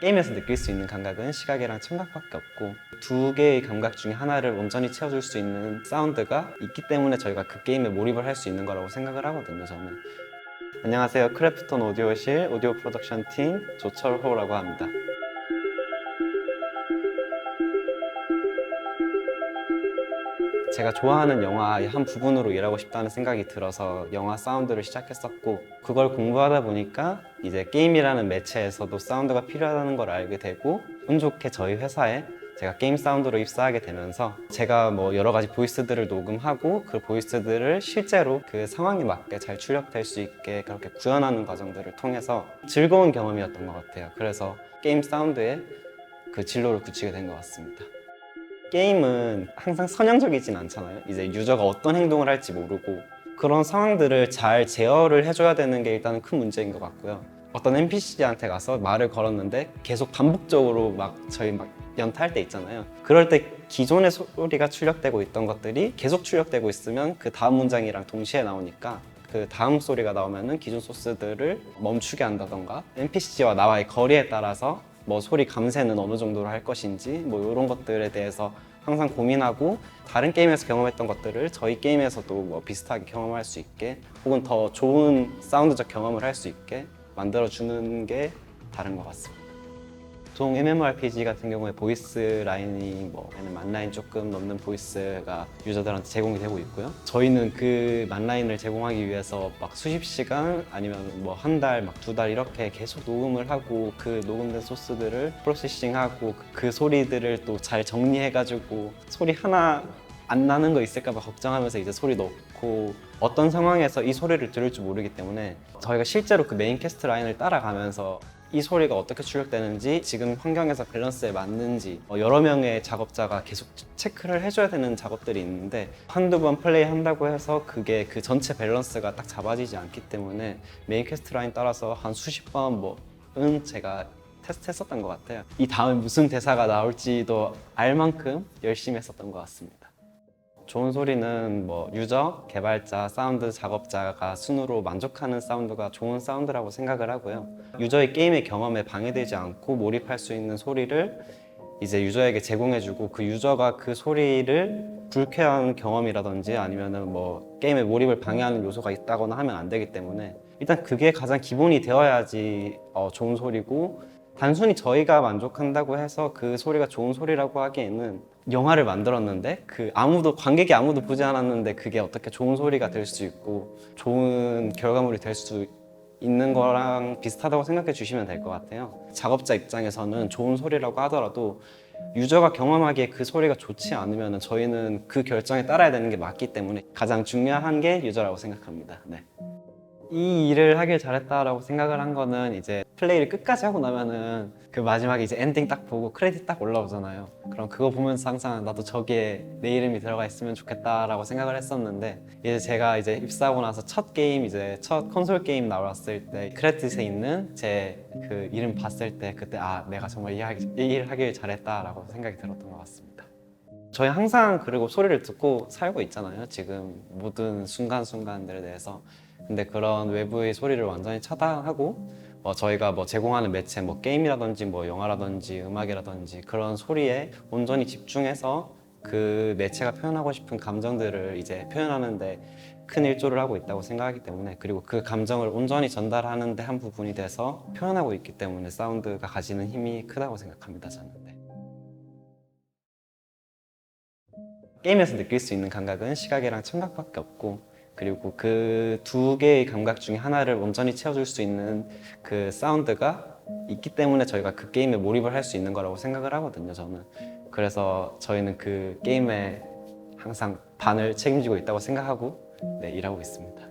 게임에서 느낄 수 있는 감각은 시각이랑 청각밖에 없고 두 개의 감각 중에 하나를 온전히 채워줄 수 있는 사운드가 있기 때문에 저희가 그 게임에 몰입을 할 수 있는 거라고 생각을 하거든요, 저는. 안녕하세요. 크래프톤 오디오실 오디오 프로덕션 팀 조철호라고 합니다. 제가 좋아하는 영화의 한 부분으로 일하고 싶다는 생각이 들어서 영화 사운드를 시작했었고, 그걸 공부하다 보니까 이제 게임이라는 매체에서도 사운드가 필요하다는 걸 알게 되고, 운 좋게 저희 회사에 제가 게임 사운드로 입사하게 되면서 제가 뭐 여러 가지 보이스들을 녹음하고 그 보이스들을 실제로 그 상황에 맞게 잘 출력될 수 있게 그렇게 구현하는 과정들을 통해서 즐거운 경험이었던 것 같아요. 그래서 게임 사운드에 그 진로를 굳히게 된 것 같습니다. 게임은 항상 선형적이진 않잖아요. 이제 유저가 어떤 행동을 할지 모르고 그런 상황들을 잘 제어를 해줘야 되는 게 일단은 큰 문제인 것 같고요. 어떤 NPC한테 가서 말을 걸었는데 계속 반복적으로 저희 연타할 때 있잖아요. 그럴 때 기존의 소리가 출력되고 있던 것들이 계속 출력되고 있으면 그 다음 문장이랑 동시에 나오니까 그 다음 소리가 나오면은 기존 소스들을 멈추게 한다던가 NPC와 나와의 거리에 따라서 뭐 소리 감쇄는 어느 정도로 할 것인지 뭐 이런 것들에 대해서 항상 고민하고 다른 게임에서 경험했던 것들을 저희 게임에서도 뭐 비슷하게 경험할 수 있게 혹은 더 좋은 사운드적 경험을 할 수 있게 만들어주는 게 다른 것 같습니다. 보통 MMORPG 같은 경우에 보이스 라인이 만라인 조금 넘는 보이스가 유저들한테 제공이 되고 있고요. 저희는 그 만라인을 제공하기 위해서 수십 시간 아니면 한 달, 두 달 이렇게 계속 녹음을 하고 그 녹음된 소스들을 프로세싱하고 그 소리들을 또 잘 정리해가지고 소리 하나 안 나는 거 있을까봐 걱정하면서 이제 소리 넣고 어떤 상황에서 이 소리를 들을 줄 모르기 때문에 저희가 실제로 그 메인 캐스트 라인을 따라가면서 이 소리가 어떻게 출력되는지 지금 환경에서 밸런스에 맞는지 여러 명의 작업자가 계속 체크를 해줘야 되는 작업들이 있는데 한두 번 플레이 한다고 해서 그게 그 전체 밸런스가 딱 잡아지지 않기 때문에 메인 캐스트 라인 따라서 한 수십 번은 제가 테스트했었던 것 같아요. 이 다음에 무슨 대사가 나올지도 알 만큼 열심히 했었던 것 같습니다. 좋은 소리는 유저, 개발자, 사운드 작업자가 순으로 만족하는 사운드가 좋은 사운드라고 생각을 하고요. 유저의 게임의 경험에 방해되지 않고 몰입할 수 있는 소리를 이제 유저에게 제공해주고 그 유저가 그 소리를 불쾌한 경험이라든지 아니면은 게임의 몰입을 방해하는 요소가 있다거나 하면 안 되기 때문에 일단 그게 가장 기본이 되어야지 좋은 소리고, 단순히 저희가 만족한다고 해서 그 소리가 좋은 소리라고 하기에는 영화를 만들었는데 관객이 아무도 보지 않았는데 그게 어떻게 좋은 소리가 될 수 있고 좋은 결과물이 될 수 있는 거랑 비슷하다고 생각해 주시면 될 것 같아요. 작업자 입장에서는 좋은 소리라고 하더라도 유저가 경험하기에 그 소리가 좋지 않으면 저희는 그 결정에 따라야 되는 게 맞기 때문에 가장 중요한 게 유저라고 생각합니다. 네. 이 일을 하길 잘했다라고 생각을 한 거는 이제 플레이를 끝까지 하고 나면은 그 마지막에 이제 엔딩 딱 보고 크레딧 딱 올라오잖아요. 그럼 그거 보면서 항상 나도 저기에 내 이름이 들어가 있으면 좋겠다라고 생각을 했었는데, 이제 제가 이제 입사하고 나서 첫 게임, 이제 첫 콘솔 게임 나왔을 때 크레딧에 있는 제 그 이름 봤을 때 그때 내가 정말 이 일 하길 잘했다라고 생각이 들었던 것 같습니다. 저희 항상 그리고 소리를 듣고 살고 있잖아요, 지금 모든 순간순간들에 대해서. 근데 그런 외부의 소리를 완전히 차단하고 저희가 제공하는 매체 게임이라든지 영화라든지 음악이라든지 그런 소리에 온전히 집중해서 그 매체가 표현하고 싶은 감정들을 이제 표현하는데 큰 일조를 하고 있다고 생각하기 때문에, 그리고 그 감정을 온전히 전달하는 데 한 부분이 돼서 표현하고 있기 때문에 사운드가 가지는 힘이 크다고 생각합니다, 저는. 네. 게임에서 느낄 수 있는 감각은 시각이랑 청각밖에 없고, 그리고 그 두 개의 감각 중에 하나를 온전히 채워줄 수 있는 그 사운드가 있기 때문에 저희가 그 게임에 몰입을 할 수 있는 거라고 생각을 하거든요, 저는. 그래서 저희는 그 게임에 항상 반을 책임지고 있다고 생각하고 일하고 있습니다.